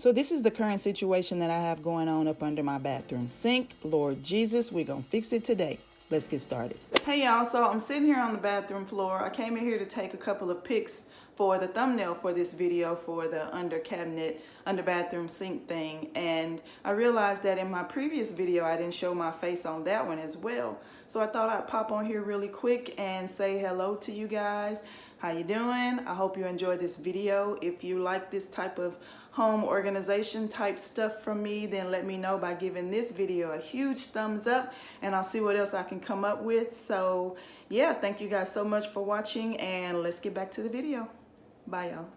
So this is the current situation that I have going on up under my bathroom sink. Lord Jesus, we're gonna fix it today. Let's get started. Hey y'all, so I'm sitting here on the bathroom floor. I came in here to take a couple of pics for the thumbnail for this video for the under cabinet, under bathroom sink thing. And I realized that in my previous video, I didn't show my face on that one as well. So I thought I'd pop on here really quick and say hello to you guys. How you doing? I hope you enjoy this video. If you like this type of home organization type stuff from me, then let me know by giving this video a huge thumbs up, and I'll see what else I can come up with. So yeah, thank you guys so much for watching, and let's get back to the video. Bye y'all.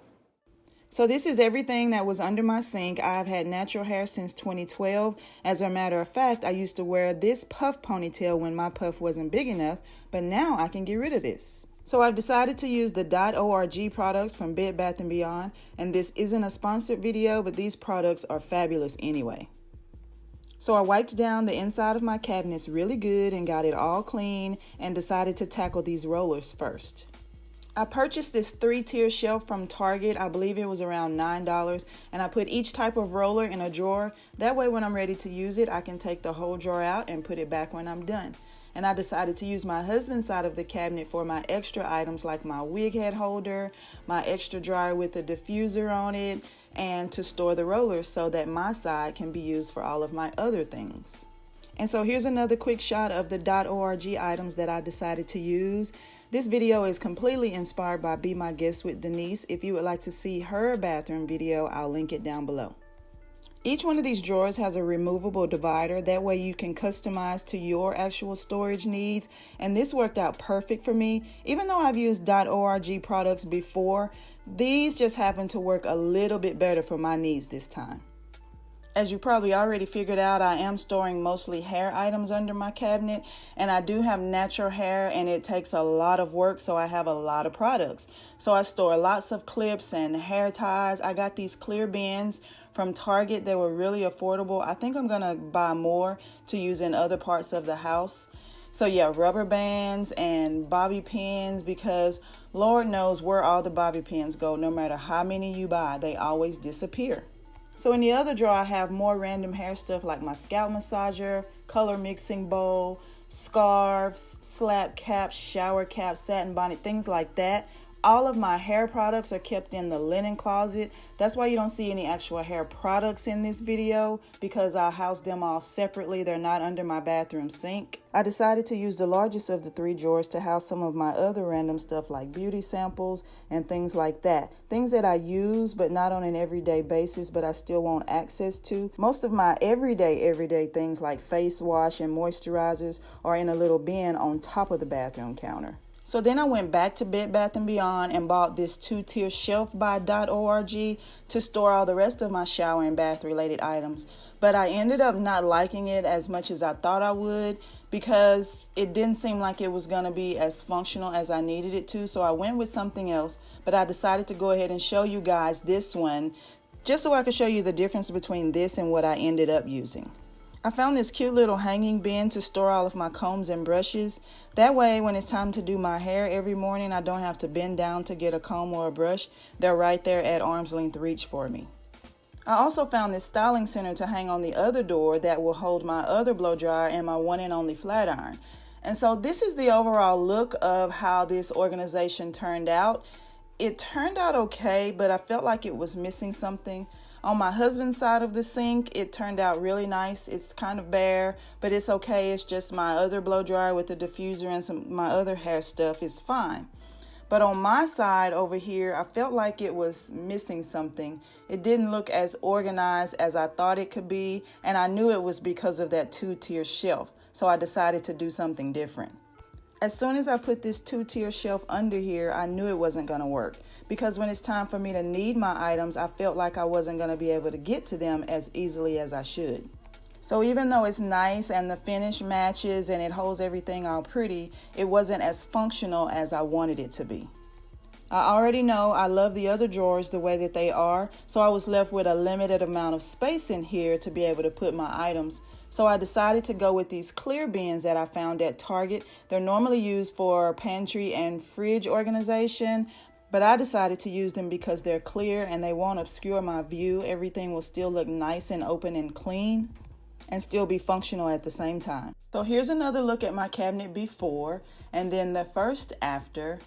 So this is everything that was under my sink. I've had natural hair since 2012. As a matter of fact, I used to wear this puff ponytail when my puff wasn't big enough, but now I can get rid of this. So I've decided to use the .org products from Bed Bath & Beyond, and this isn't a sponsored video, but these products are fabulous anyway. So I wiped down the inside of my cabinets really good and got it all clean and decided to tackle these rollers first. I purchased this 3-tier shelf from Target. I believe it was around $9, and I put each type of roller in a drawer. That way when I'm ready to use it, I can take the whole drawer out and put it back when I'm done. And I decided to use my husband's side of the cabinet for my extra items like my wig head holder, my extra dryer with a diffuser on it, and to store the rollers so that my side can be used for all of my other things. And so here's another quick shot of the .org items that I decided to use. This video is completely inspired by Be My Guest with Denise. If you would like to see her bathroom video, I'll link it down below. Each one of these drawers has a removable divider. That way you can customize to your actual storage needs. And this worked out perfect for me. Even though I've used .org products before, these just happen to work a little bit better for my needs this time. As you probably already figured out, I am storing mostly hair items under my cabinet, and I do have natural hair and it takes a lot of work, so I have a lot of products. So I store lots of clips and hair ties. I got these clear bins from Target. They were really affordable. I think I'm gonna buy more to use in other parts of the house. So yeah, rubber bands and bobby pins, because Lord knows where all the bobby pins go. No matter how many you buy, they always disappear. So in the other drawer, I have more random hair stuff like my scalp massager, color mixing bowl, scarves, slap caps, shower caps, satin bonnet, things like that. All of my hair products are kept in the linen closet. That's why you don't see any actual hair products in this video, because I house them all separately. They're not under my bathroom sink. I decided to use the largest of the 3 drawers to house some of my other random stuff like beauty samples and things like that. Things that I use but not on an everyday basis, but I still want access to. Most of my everyday things like face wash and moisturizers are in a little bin on top of the bathroom counter. So then I went back to Bed Bath & Beyond and bought this 2-tier shelf by .org to store all the rest of my shower and bath related items. But I ended up not liking it as much as I thought I would, because it didn't seem like it was going to be as functional as I needed it to. So I went with something else, but I decided to go ahead and show you guys this one just so I could show you the difference between this and what I ended up using. I found this cute little hanging bin to store all of my combs and brushes. That way, when it's time to do my hair every morning, I don't have to bend down to get a comb or a brush. They're right there at arm's length reach for me. I also found this styling center to hang on the other door that will hold my other blow dryer and my one and only flat iron. And so this is the overall look of how this organization turned out. It turned out okay, but I felt like it was missing something. On my husband's side of the sink, it turned out really nice. It's kind of bare, but it's okay. It's just my other blow dryer with the diffuser and some my other hair stuff is fine. But on my side over here, I felt like it was missing something. It didn't look as organized as I thought it could be, and I knew it was because of that 2-tier shelf. So I decided to do something different. As soon as I put this 2-tier shelf under here, I knew it wasn't going to work, because when it's time for me to need my items, I felt like I wasn't going to be able to get to them as easily as I should. So even though it's nice and the finish matches and it holds everything all pretty, it wasn't as functional as I wanted it to be. I already know I love the other drawers the way that they are, so I was left with a limited amount of space in here to be able to put my items. So I decided to go with these clear bins that I found at Target. They're normally used for pantry and fridge organization, But I decided to use them because they're clear and they won't obscure my view. Everything will still look nice and open and clean and still be functional at the same time. So here's another look at my cabinet before, and then the first after,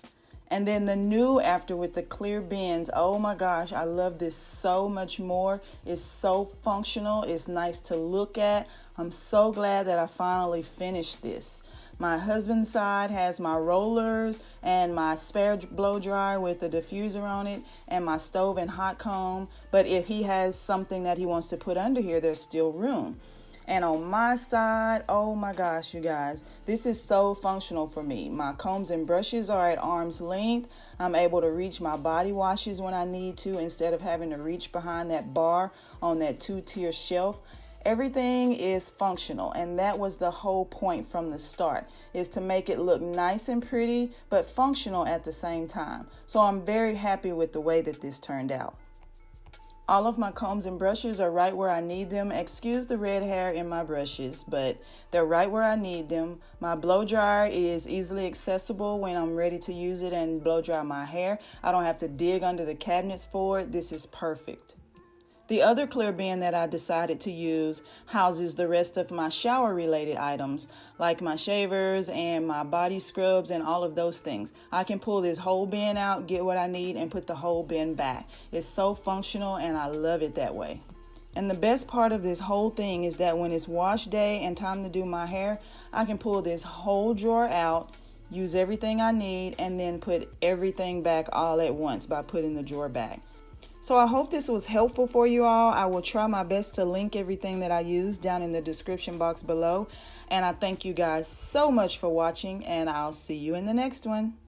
and then the new after with the clear bins. Oh my gosh, I love this so much more. It's so functional. It's nice to look at. I'm so glad that I finally finished this. My husband's side has my rollers and my spare blow dryer with the diffuser on it and my stove and hot comb. But if he has something that he wants to put under here, there's still room. And on my side, oh my gosh, you guys, this is so functional for me. My combs and brushes are at arm's length. I'm able to reach my body washes when I need to instead of having to reach behind that bar on that 2-tier shelf. Everything is functional, and that was the whole point from the start, is to make it look nice and pretty, but functional at the same time. So I'm very happy with the way that this turned out. All of my combs and brushes are right where I need them. Excuse the red hair in my brushes, but they're right where I need them. My blow dryer is easily accessible when I'm ready to use it and blow dry my hair. I don't have to dig under the cabinets for it. This is perfect. The other clear bin that I decided to use houses the rest of my shower related items, like my shavers and my body scrubs and all of those things. I can pull this whole bin out, get what I need, and put the whole bin back. It's so functional and I love it that way. And the best part of this whole thing is that when it's wash day and time to do my hair, I can pull this whole drawer out, use everything I need, and then put everything back all at once by putting the drawer back. So I hope this was helpful for you all. I will try my best to link everything that I use down in the description box below. And I thank you guys so much for watching, and I'll see you in the next one.